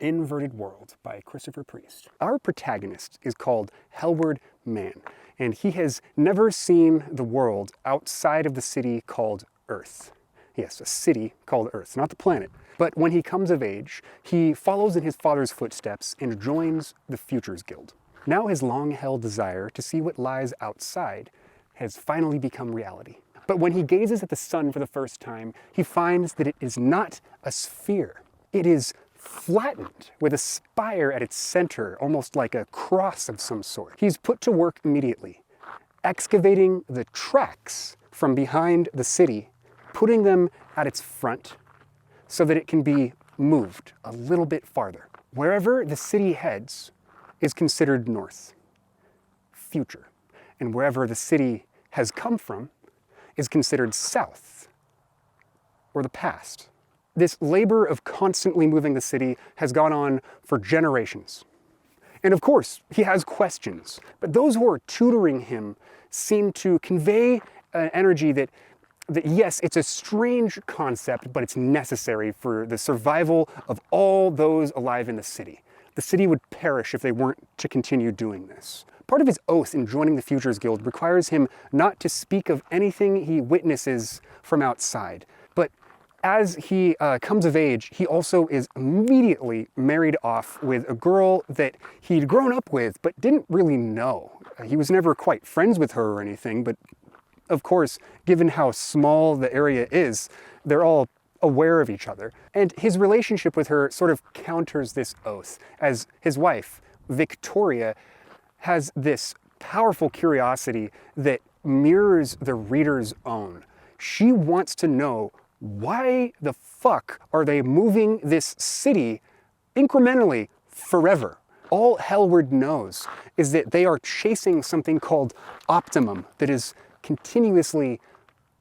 Inverted World by Christoper Priest. Our protagonist is called Hellward Man, and he has never seen the world outside of the city called Earth. Yes, a city called Earth, not the planet. But when he comes of age, he follows in his father's footsteps and joins the Futures Guild. Now his long-held desire to see what lies outside has finally become reality. But when he gazes at the sun for the first time, he finds that it is not a sphere. It is flattened with a spire at its center, almost like a cross of some sort. He's put to work immediately, excavating the tracks from behind the city, putting them at its front so that it can be moved a little bit farther. Wherever the city heads is considered north, future, and wherever the city has come from is considered south, or the past. This labor of constantly moving the city has gone on for generations. And of course, he has questions, but those who are tutoring him seem to convey an energy that yes, it's a strange concept, but it's necessary for the survival of all those alive in the city. The city would perish if they weren't to continue doing this. Part of his oath in joining the Futures Guild requires him not to speak of anything he witnesses from outside, but as he comes of age, he also is immediately married off with a girl that he'd grown up with but didn't really know. He was never quite friends with her or anything, but of course, given how small the area is, they're all aware of each other. And his relationship with her sort of counters this oath, as his wife, Victoria, has this powerful curiosity that mirrors the reader's own. She wants to know, why the fuck are they moving this city incrementally forever? All Hellward knows is that they are chasing something called optimum that is continuously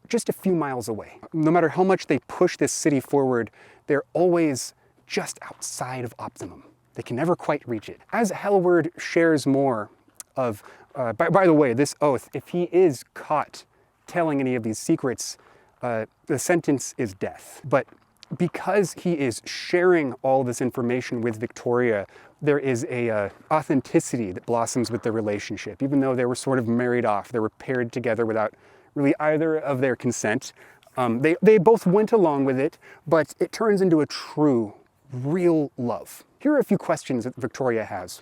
just a few miles away. No matter how much they push this city forward, they're always just outside of optimum. They can never quite reach it. As Hellward shares more of, by the way, this oath, if he is caught telling any of these secrets, the sentence is death. But because he is sharing all this information with Victoria, there is a authenticity that blossoms with their relationship. Even though they were sort of married off, they were paired together without really either of their consent. They both went along with it, but it turns into a true, real love. Here are a few questions that Victoria has.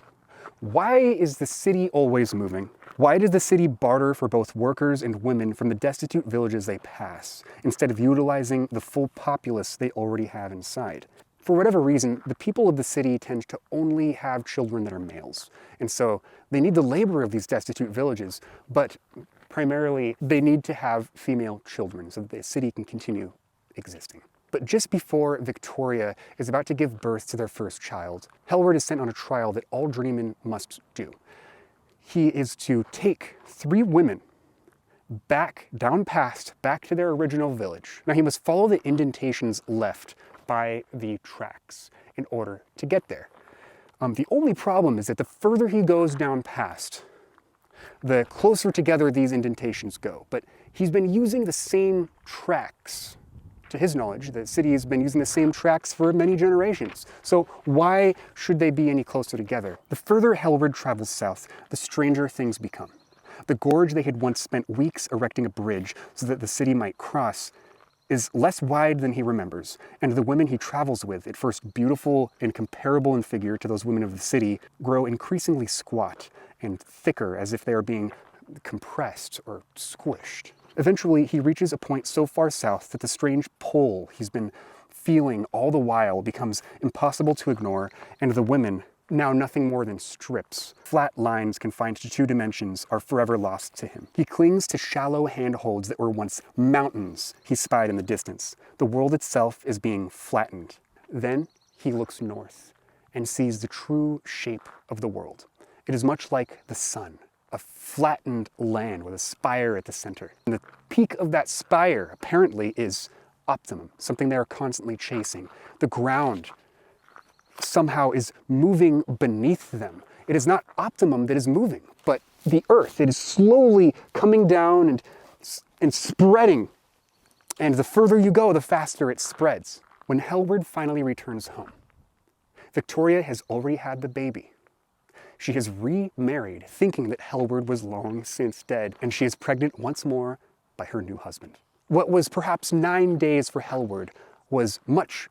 Why is the city always moving? Why does the city barter for both workers and women from the destitute villages they pass, instead of utilizing the full populace they already have inside? For whatever reason, the people of the city tend to only have children that are males. And so they need the labor of these destitute villages, but primarily they need to have female children so that the city can continue existing. But just before Victoria is about to give birth to their first child, Hellward is sent on a trial that all Dreamin must do. He is to take 3 women back to their original village. Now he must follow the indentations left by the tracks in order to get there. The only problem is that the further he goes down past, the closer together these indentations go. But he's been using the same tracks. To his knowledge, the city has been using the same tracks for many generations. So why should they be any closer together? The further Hellward travels south, the stranger things become. The gorge they had once spent weeks erecting a bridge so that the city might cross is less wide than he remembers, and the women he travels with, at first beautiful and comparable in figure to those women of the city, grow increasingly squat and thicker as if they are being compressed or squished. Eventually, he reaches a point so far south that the strange pull he's been feeling all the while becomes impossible to ignore, and the women, now nothing more than strips, flat lines confined to 2 dimensions, are forever lost to him. He clings to shallow handholds that were once mountains he spied in the distance. The world itself is being flattened. Then he looks north and sees the true shape of the world. It is much like the sun, a flattened land with a spire at the center. And the peak of that spire, apparently, is optimum, something they are constantly chasing. The ground somehow is moving beneath them. It is not optimum that is moving, but the earth. It is slowly coming down and spreading. And the further you go, the faster it spreads. When Hellward finally returns home, Victoria has already had the baby. She has remarried, thinking that Hellward was long since dead, and she is pregnant once more by her new husband. What was perhaps 9 days for Hellward was much,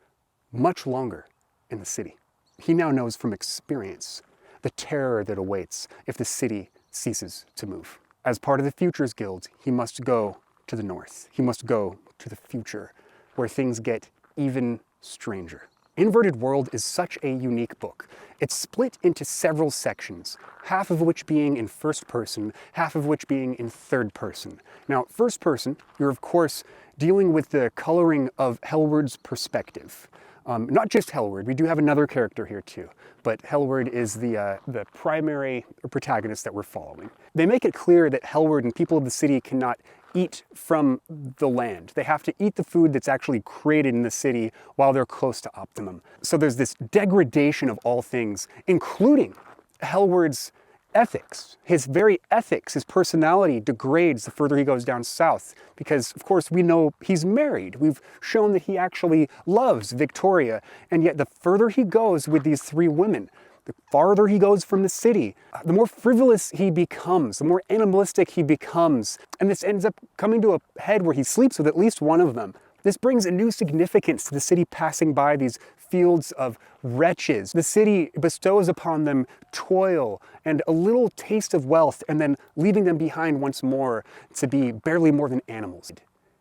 much longer in the city. He now knows from experience the terror that awaits if the city ceases to move. As part of the Futures Guild, he must go to the north. He must go to the future, where things get even stranger. Inverted World is such a unique book. It's split into several sections, half of which being in first person, half of which being in third person. Now, first person, you're of course dealing with the coloring of Hellward's perspective. Not just Hellward, we do have another character here too, but Hellward is the primary protagonist that we're following. They make it clear that Hellward and people of the city cannot eat from the land. They have to eat the food that's actually created in the city while they're close to optimum. So there's this degradation of all things, including Hellward's ethics. His very ethics, his personality degrades the further he goes down south because, of course, we know he's married. We've shown that he actually loves Victoria, and yet the further he goes with these 3 women, the farther he goes from the city, the more frivolous he becomes, the more animalistic he becomes. And this ends up coming to a head where he sleeps with at least one of them. This brings a new significance to the city passing by these fields of wretches. The city bestows upon them toil and a little taste of wealth, and then leaving them behind once more to be barely more than animals.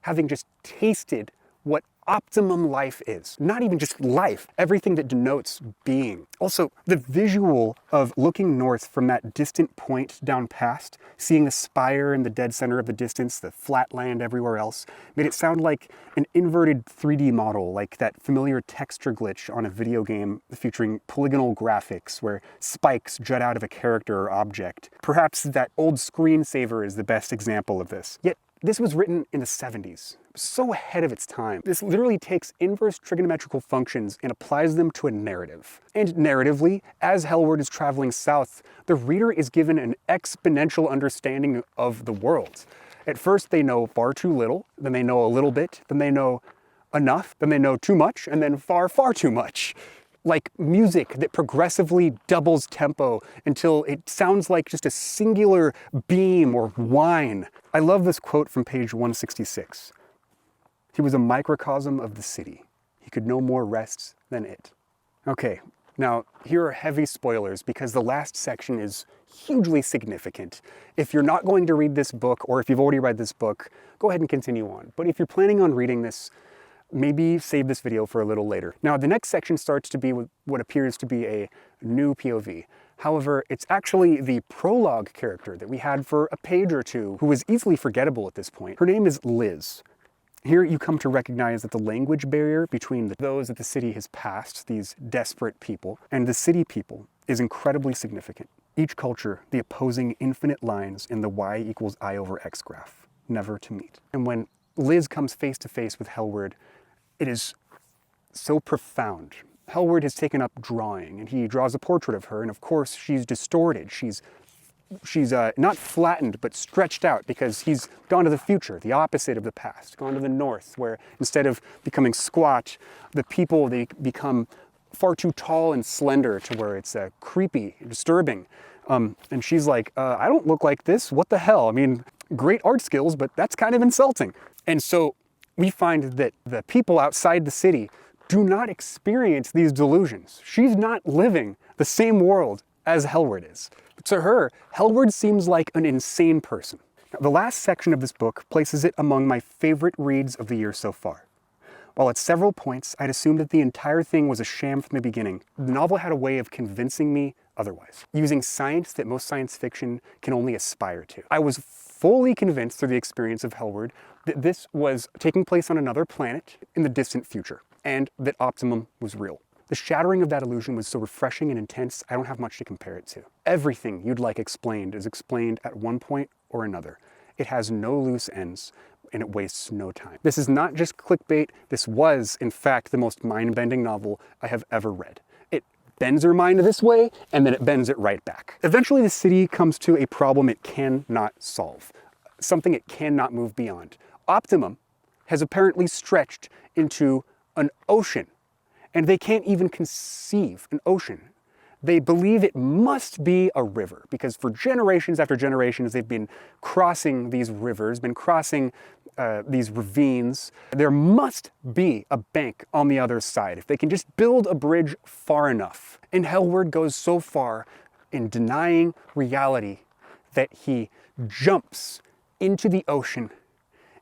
Having just tasted what optimum life is. Not even just life, everything that denotes being. Also, the visual of looking north from that distant point down past, seeing the spire in the dead center of the distance, the flat land everywhere else, made it sound like an inverted 3D model, like that familiar texture glitch on a video game featuring polygonal graphics where spikes jut out of a character or object. Perhaps that old screensaver is the best example of this. Yet, this was written in the 70s, so ahead of its time. This literally takes inverse trigonometrical functions and applies them to a narrative. And narratively, as Hellward is traveling south, the reader is given an exponential understanding of the world. At first they know far too little, then they know a little bit, then they know enough, then they know too much, and then far, far too much. Like music that progressively doubles tempo until it sounds like just a singular beam or whine. I love this quote from page 166. He was a microcosm of the city. He could no more rest than it. Okay, now here are heavy spoilers because the last section is hugely significant. If you're not going to read this book, or if you've already read this book, go ahead and continue on. But if you're planning on reading this, maybe save this video for a little later. Now, the next section starts to be what appears to be a new POV. However, it's actually the prologue character that we had for a page or two, who was easily forgettable at this point. Her name is Liz. Here you come to recognize that the language barrier between those that the city has passed, these desperate people, and the city people is incredibly significant. Each culture, the opposing infinite lines in the y equals I over x graph, never to meet. And when Liz comes face to face with Hellward, it is so profound. Hellward has taken up drawing, and he draws a portrait of her, and of course she's distorted. She's not flattened, but stretched out because he's gone to the future, the opposite of the past, gone to the north, where instead of becoming squat, the people, they become far too tall and slender to where it's creepy, disturbing. And she's like, I don't look like this, what the hell? I mean, great art skills, but that's kind of insulting. And so we find that the people outside the city do not experience these delusions. She's not living the same world as Hellward is. To her, Hellward seems like an insane person. Now, the last section of this book places it among my favorite reads of the year so far. While at several points I'd assumed that the entire thing was a sham from the beginning, the novel had a way of convincing me otherwise, using science that most science fiction can only aspire to. I was fully convinced through the experience of Hellward that this was taking place on another planet in the distant future, and that optimum was real. The shattering of that illusion was so refreshing and intense, I don't have much to compare it to. Everything you'd like explained is explained at one point or another. It has no loose ends, and it wastes no time. This is not just clickbait, this was, in fact, the most mind-bending novel I have ever read. It bends her mind this way, and then it bends it right back. Eventually the city comes to a problem it cannot solve, something it cannot move beyond. Optimum has apparently stretched into an ocean, and they can't even conceive an ocean. They believe it must be a river, because for generations after generations, they've been crossing these rivers, been crossing these ravines. There must be a bank on the other side, if they can just build a bridge far enough. And Hellward goes so far in denying reality that he jumps into the ocean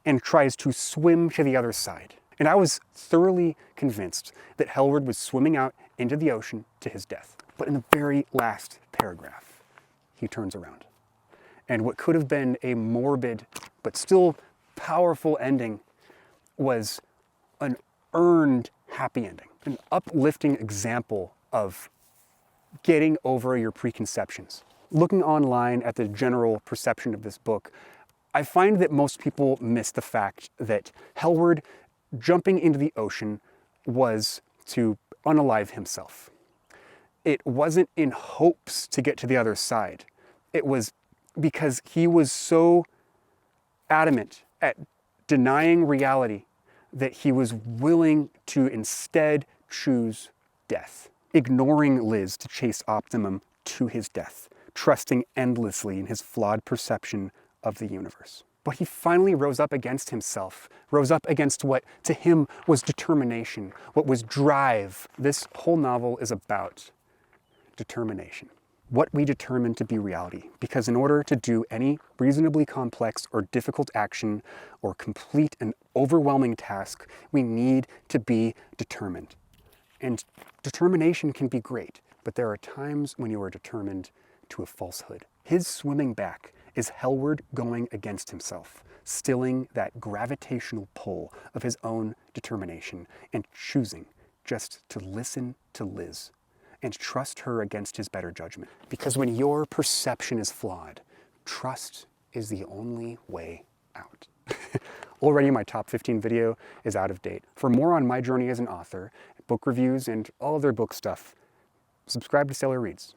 and tries to swim to the other side. And I was thoroughly convinced that Hellward was swimming out into the ocean to his death. But in the very last paragraph, he turns around. And what could have been a morbid but still powerful ending was an earned happy ending, an uplifting example of getting over your preconceptions. Looking online at the general perception of this book, I find that most people miss the fact that Hellward jumping into the ocean was to unalive himself. It wasn't in hopes to get to the other side. It was because he was so adamant at denying reality that he was willing to instead choose death, ignoring Liz to chase Optimum to his death, trusting endlessly in his flawed perception of the universe. But he finally rose up against himself, rose up against what to him was determination, what was drive. This whole novel is about determination. What we determine to be reality, because in order to do any reasonably complex or difficult action or complete an overwhelming task, we need to be determined. And determination can be great, but there are times when you are determined to a falsehood. His swimming back is Hellward going against himself, stilling that gravitational pull of his own determination and choosing just to listen to Liz and trust her against his better judgment. Because when your perception is flawed, trust is the only way out. Already my top 15 video is out of date. For more on my journey as an author, book reviews, and all other book stuff, subscribe to Sailor Reads.